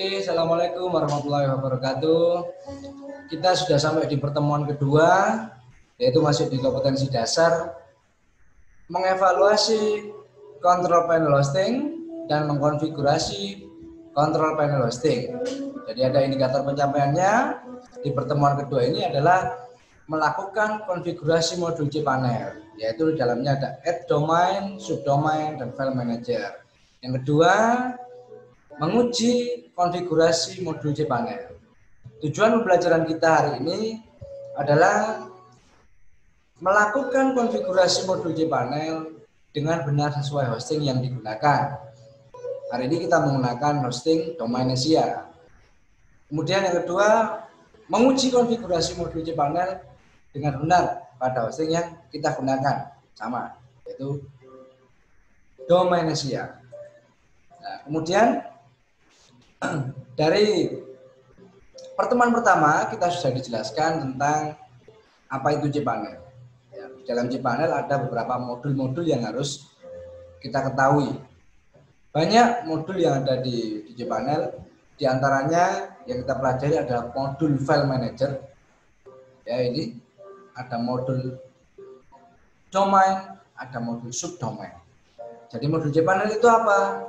Oke, Assalamualaikum warahmatullahi wabarakatuh. Kita sudah sampai di pertemuan kedua, yaitu masih di kompetensi dasar, mengevaluasi control panel hosting dan mengkonfigurasi control panel hosting. Jadi ada indikator pencapaiannya di pertemuan kedua ini adalah melakukan konfigurasi modul cPanel, yaitu di dalamnya ada add domain, subdomain, dan file manager. Yang kedua, menguji konfigurasi modul cPanel. Tujuan pembelajaran kita hari ini adalah melakukan konfigurasi modul cPanel dengan benar sesuai hosting yang digunakan. Hari ini kita menggunakan hosting domain Asia. Kemudian yang kedua, menguji konfigurasi modul cPanel dengan benar pada hosting yang kita gunakan, sama, yaitu domain Asia. Nah, kemudian dari pertemuan pertama kita sudah dijelaskan tentang apa itu cPanel. Ya, di dalam cPanel ada beberapa modul-modul yang harus kita ketahui. Banyak modul yang ada di cPanel, diantaranya yang kita pelajari adalah modul file manager. Ya, ini ada modul domain, ada modul subdomain. Jadi modul cPanel itu apa?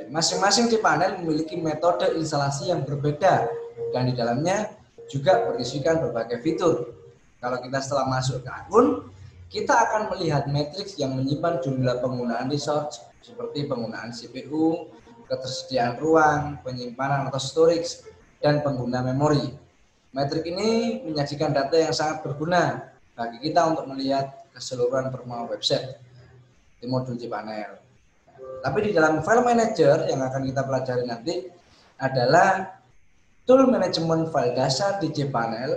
Masing-masing cPanel memiliki metode instalasi yang berbeda dan di dalamnya juga berisikan berbagai fitur. Kalau kita setelah masuk ke akun, kita akan melihat matriks yang menyimpan jumlah penggunaan resource seperti penggunaan CPU, ketersediaan ruang, penyimpanan atau storage, dan pengguna memori. Metrik ini menyajikan data yang sangat berguna bagi kita untuk melihat keseluruhan performa website di modul cPanel. Tapi di dalam file manager yang akan kita pelajari nanti adalah tool manajemen file dasar di cPanel.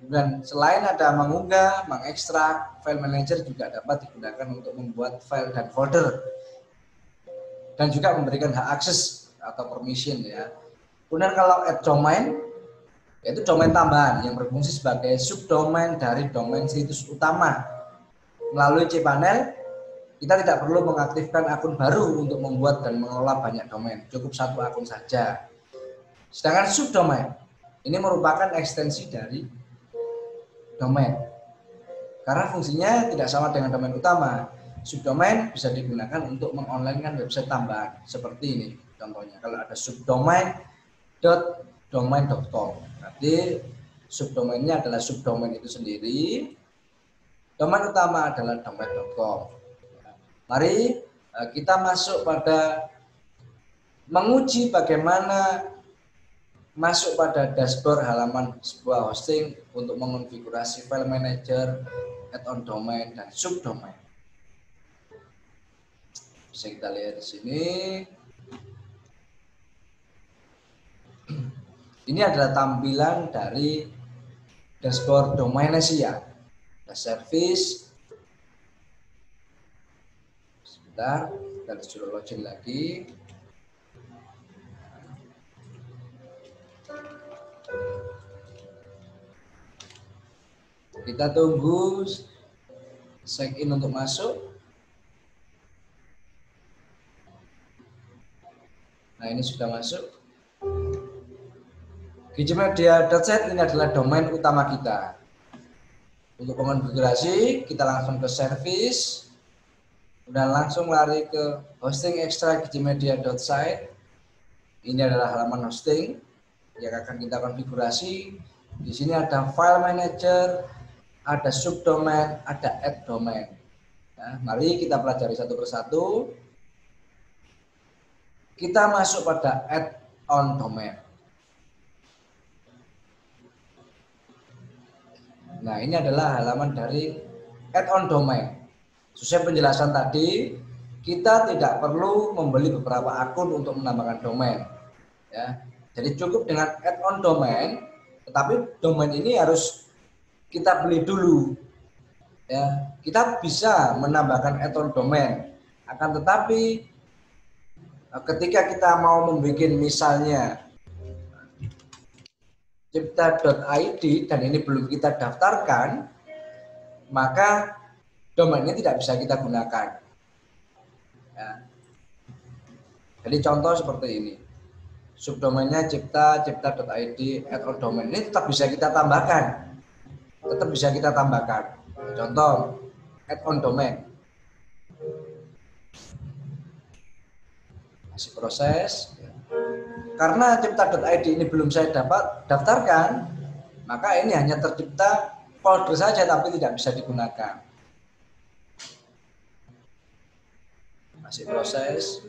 Dan selain ada mengunggah, mengekstrak, file manager juga dapat digunakan untuk membuat file dan folder. Dan juga memberikan hak akses atau permission ya. Kemudian kalau add domain, yaitu domain tambahan yang berfungsi sebagai subdomain dari domain situs utama. Melalui cPanel, kita tidak perlu mengaktifkan akun baru untuk membuat dan mengelola banyak domain, cukup satu akun saja. Sedangkan subdomain ini merupakan ekstensi dari domain. Karena fungsinya tidak sama dengan domain utama. Subdomain bisa digunakan untuk mengonlinekan website tambahan seperti ini. Contohnya kalau ada subdomain.domain.com. Berarti subdomainnya adalah subdomain itu sendiri. Domain utama adalah domain.com. Mari kita masuk pada menguji bagaimana masuk pada dashboard halaman sebuah hosting untuk mengonfigurasi file manager, add-on domain, dan subdomain. Bisa kita lihat di sini. Ini adalah tampilan dari dashboard domain Asia. Ada service. Sebentar, kita disuruh login lagi. Kita tunggu check in untuk masuk. Nah, ini sudah masuk. Gijmedia.set ini adalah domain utama kita. Untuk konfigurasi, kita langsung ke service, dan langsung lari ke hosting extra gijmedia.site. Ini adalah halaman hosting yang akan kita konfigurasi. Di sini ada file manager, ada subdomain, ada add domain. Nah, mari kita pelajari satu persatu. Kita masuk pada add-on domain. Nah, ini adalah halaman dari add-on domain. Sesuai penjelasan tadi, kita tidak perlu membeli beberapa akun untuk menambahkan domain. Ya, jadi cukup dengan add-on domain, tetapi domain ini harus kita beli dulu. Ya, kita bisa menambahkan add-on domain. Akan tetapi ketika kita mau membuat misalnya cipta.id dan ini belum kita daftarkan, maka domain ini tidak bisa kita gunakan. Ya. Jadi contoh seperti ini. subdomainnya cipta.id add-on domain. Ini tetap bisa kita tambahkan. Contoh add-on domain. Masih proses. Karena cipta.id ini belum saya daftarkan, maka ini hanya tercipta folder saja tapi tidak bisa digunakan. Masih proses.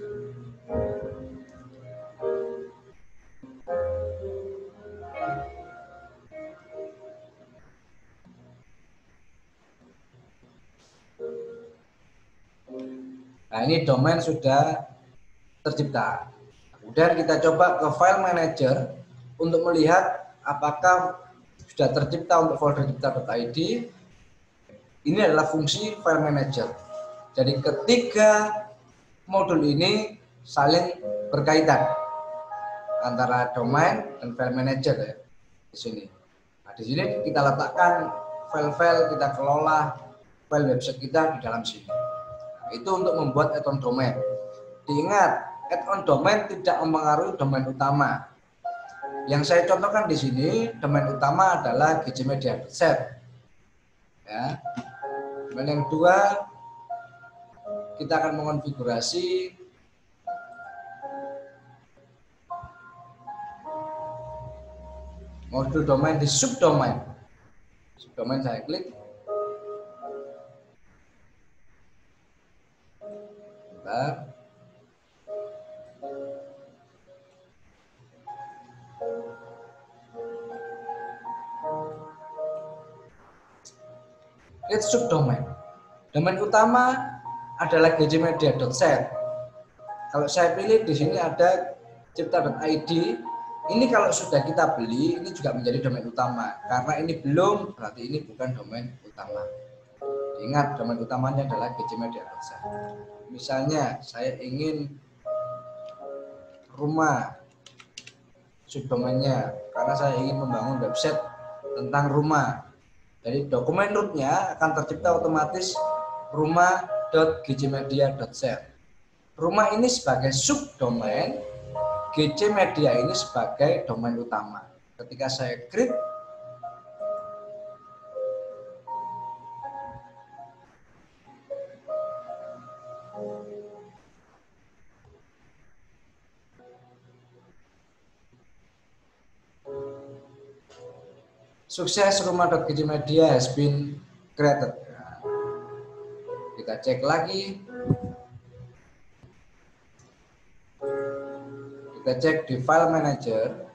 Nah, ini domain sudah tercipta. Kemudian kita coba ke file manager untuk melihat apakah sudah tercipta untuk folder cipta.id. Ini adalah fungsi file manager. Jadi ketiga modul ini saling berkaitan antara domain dan file manager ya, di sini. Nah, di sini kita letakkan file-file, kita kelola file website kita di dalam sini. Itu untuk membuat add-on domain. Diingat, add-on domain tidak mempengaruhi domain utama. Yang saya contohkan di sini, domain utama adalah gcmedia.set. Ya. Domain yang kedua, kita akan mengonfigurasi modul domain di subdomain. Subdomain saya klik. Bentar. Klik subdomain. Domain utama adalah gcmedia.set. Kalau saya pilih di sini ada cipta.id. Ini kalau sudah kita beli, ini juga menjadi domain utama. Karena ini belum, berarti ini bukan domain utama. Ingat, domain utamanya adalah gcmedia.set. Misalnya, saya ingin rumah, subdomainnya, karena saya ingin membangun website tentang rumah. Jadi dokumen rootnya akan tercipta otomatis rumah.gcmedia.set. Rumah ini sebagai subdomain, gcmedia ini sebagai domain utama. Ketika saya klik, sukses, rumah.gcmedia has been created. Kita cek lagi. Kita cek di file manager.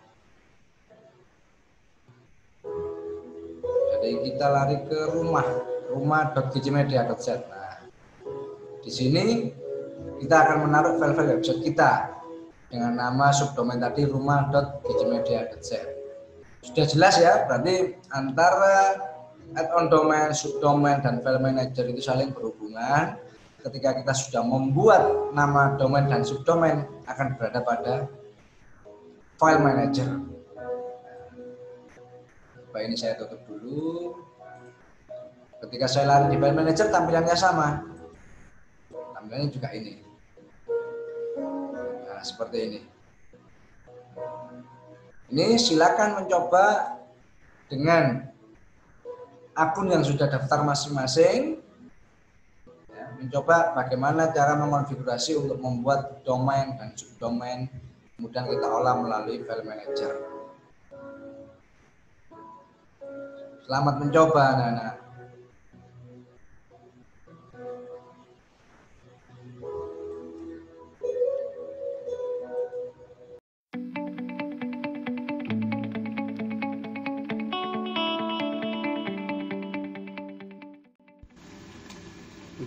Jadi kita lari ke rumah.gcmedia.set. Nah, di sini kita akan menaruh file-file website kita dengan nama subdomain tadi rumah.gcmedia.set. Sudah jelas ya, berarti antara add-on domain, subdomain, dan file manager itu saling berhubungan. Ketika kita sudah membuat nama domain dan subdomain akan berada pada file manager. Baik, ini saya tutup dulu. Ketika saya lari di file manager, tampilannya sama. Tampilannya juga ini. Nah, seperti ini. Ini silakan mencoba dengan akun yang sudah daftar masing-masing. Ya, mencoba bagaimana cara mengonfigurasi untuk membuat domain dan subdomain, kemudian kita olah melalui file manager. Selamat mencoba, anak-anak.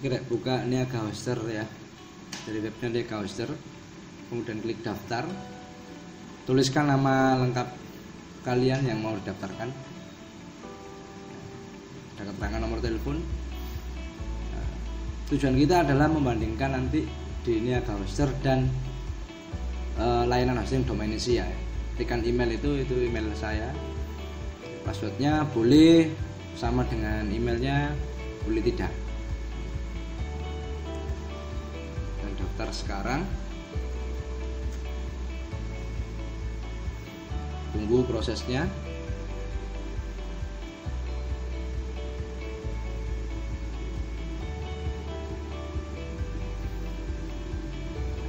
Oke, buka Niaga Hoster ya, dari webnya Niaga Hoster, kemudian klik daftar, tuliskan nama lengkap kalian yang mau didaftarkan, ada keterangan nomor telepon. Nah, tujuan kita adalah membandingkan nanti di Niaga Hoster dan layanan hosting Domainisia ya. Tekan email itu email saya, passwordnya boleh sama dengan emailnya, boleh tidak. Daftar sekarang. tunggu prosesnya.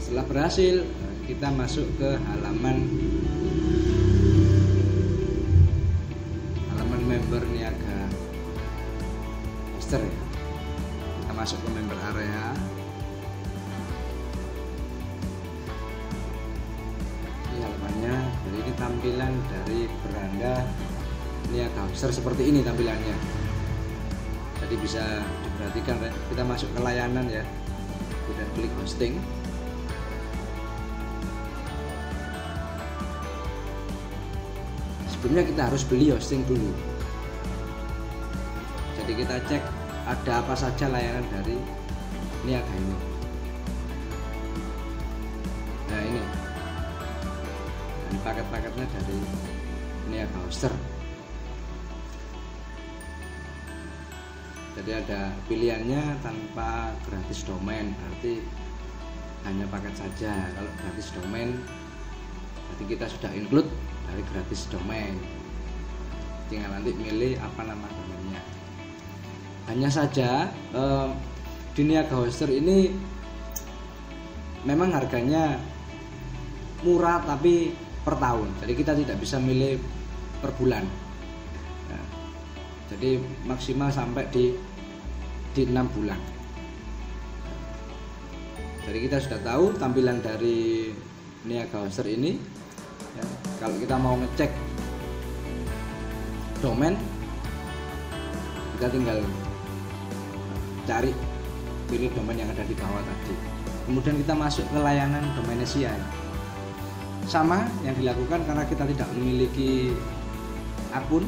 Setelah berhasil, kita masuk ke halaman member Niaga Hoster ya. Kita masuk ke member area. Ini halamannya. Jadi ini tampilan dari beranda Niaga Hoster seperti ini tampilannya. Jadi bisa diperhatikan ya. Kita masuk ke layanan ya. Kita klik hosting. Sebelumnya kita harus beli hosting dulu. Jadi kita cek ada apa saja layanan dari Niaga ini. Nah ini paket-paketnya dari Niaga Hoster. Jadi ada pilihannya tanpa gratis domain, berarti hanya paket saja. Kalau gratis domain berarti kita sudah include dari gratis domain. Tinggal nanti milih apa nama domainnya. Hanya saja di Niaga Hoster ini memang harganya murah tapi per tahun. Jadi kita tidak bisa milih per bulan. Nah, jadi maksimal sampai di 6 bulan. Jadi kita sudah tahu tampilan dari Niaga Hoster ini. Ya, kalau kita mau ngecek domain, kita tinggal cari, pilih domain yang ada di bawah tadi. Kemudian kita masuk ke layanan Domainisia. Sama yang dilakukan karena kita tidak memiliki akun.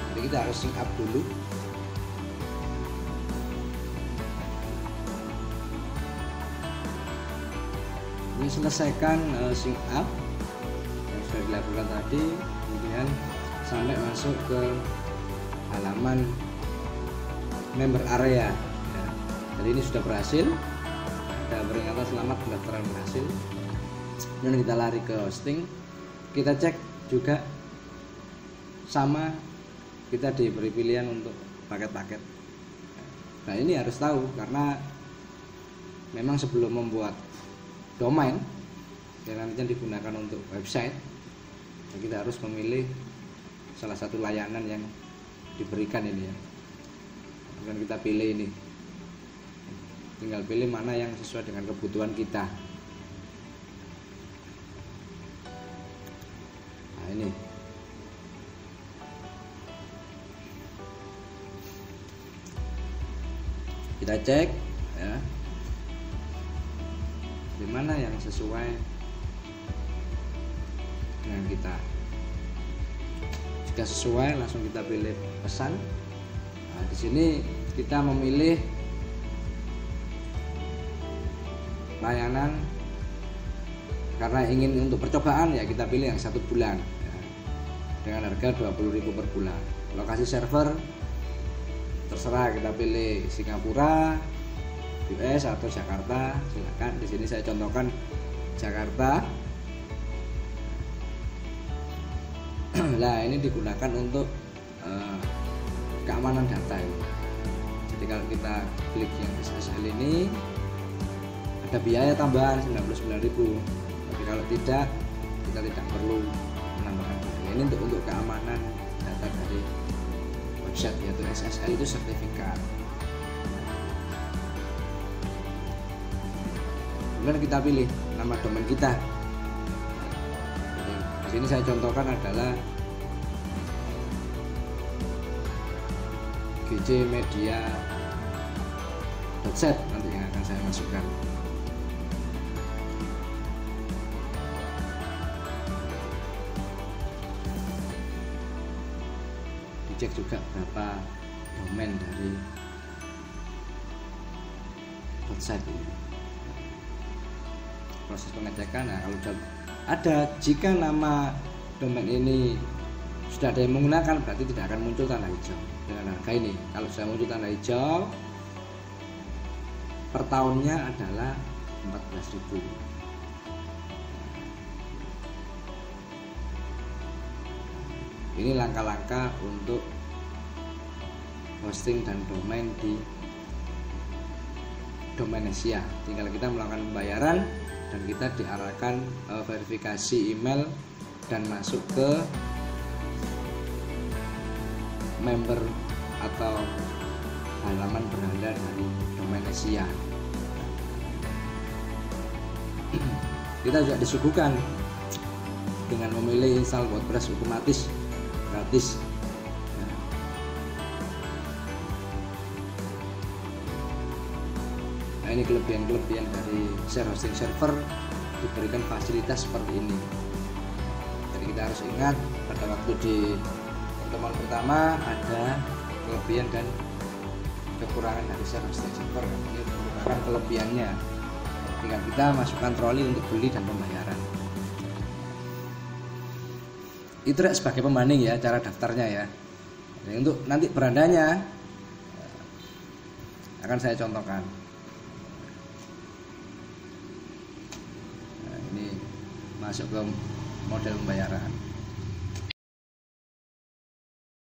Jadi kita harus sign up dulu. Ini selesaikan sign up yang sudah dilakukan tadi, kemudian sampai masuk ke halaman member area ya. Jadi ini sudah berhasil, ada peringatan selamat pendaftaran berhasil. Dan kita lari ke hosting, kita cek juga sama, kita diberi pilihan untuk paket-paket. Nah ini harus tahu karena memang sebelum membuat domain yang nantinya digunakan untuk website, kita harus memilih salah satu layanan yang diberikan ini ya. Akan kita pilih ini, tinggal pilih mana yang sesuai dengan kebutuhan kita. Nah ini kita cek ya, di mana yang sesuai dengan kita. Jika sesuai langsung kita pilih pesan. Nah, di sini kita memilih layanan karena ingin untuk percobaan ya, kita pilih yang 1 bulan ya, dengan harga 20.000 per bulan. Lokasi server terserah, kita pilih Singapura, US atau Jakarta, silakan. Di sini saya contohkan Jakarta. Nah ini digunakan untuk keamanan data ini. Jadi kalau kita klik yang SSL ini ada biaya tambahan 99.000. Tapi kalau tidak, kita tidak perlu menambahkan biaya. Ini untuk keamanan data dari website, yaitu SSL itu sertifikat. Kemudian kita pilih nama domain kita. Jadi, di sini saya contohkan adalah gcmedia.set nanti yang akan saya masukkan. Dicek juga berapa domain dari website ini. Proses pengecekan, nah kalau ada, jika nama domain ini sudah ada yang menggunakan, berarti tidak akan muncul tanda hijau dengan harga ini. Kalau sudah muncul tanda hijau, per tahunnya adalah 14.000. Ini langkah-langkah untuk hosting dan domain di Domainsia. Tinggal kita melakukan pembayaran dan kita diarahkan verifikasi email dan masuk ke member atau halaman beranda dari Domainsia. Kita juga disuguhkan dengan memilih install WordPress otomatis gratis. Nah, ini kelebihan-kelebihan dari share hosting server, diberikan fasilitas seperti ini. Jadi kita harus ingat pada waktu di pertemuan pertama ada kelebihan dan kekurangan dari share hosting server. Ini merupakan kelebihannya. Tinggal kita masukkan troli untuk beli dan pembayaran. Itu sebagai pembanding ya, cara daftarnya ya. Jadi untuk nanti berandanya akan saya contohkan. Nah, ini masuk ke model pembayaran.